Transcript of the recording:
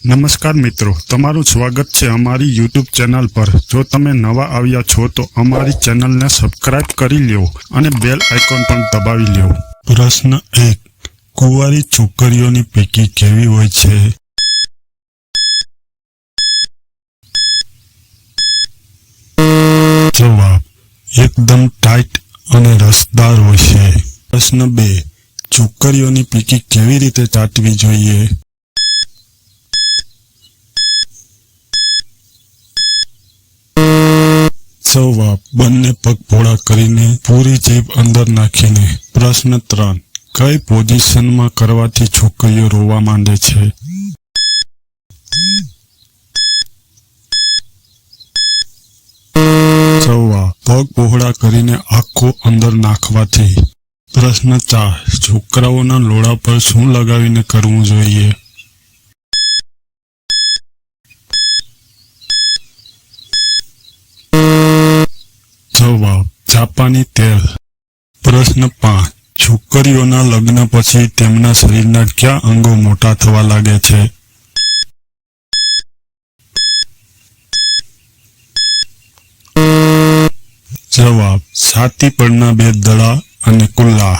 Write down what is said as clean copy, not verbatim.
नमस्कार मित्रों, तमाરું स्वागत है अमारी यूट्यूब चैनल पर। जो तमे नवा आव्या छो तो अमारी चैनल ने सब्सक्राइब करी ल्यो अने बेल आइकॉन पण दबावी ल्यो। प्रश्न 1, कुंवारी छोकरीओनी पैकी केवी होय छे? जवाब, एकदम टाइट अने रसदार होय छे। प्रश्न 2, छोकरीओनी पैकी केवी रीते चाटवी जोईए? जवाब, बंने पग भोळा करीने पूरी जीभ अंदर नाखीने। प्रश्न 3, कई पोजीशन में करवाथी छोकरीओ रोवा मांडे छे? जवाब, पग पહોળા કરીને આખો અંદર નાખવાથી। પ્રશ્ન 4, છોકરાઓના લોડા પર શું લગાવીને કરવું જોઈએ? जवाब, जापानी तेल। प्रश्न 5, छोकरीओना लग्न पछी तेमना शरीરના क्या अंगो मोटा थवा लागे छे? जवाब, छाती परना 2 दड़ा अने कुल्ला।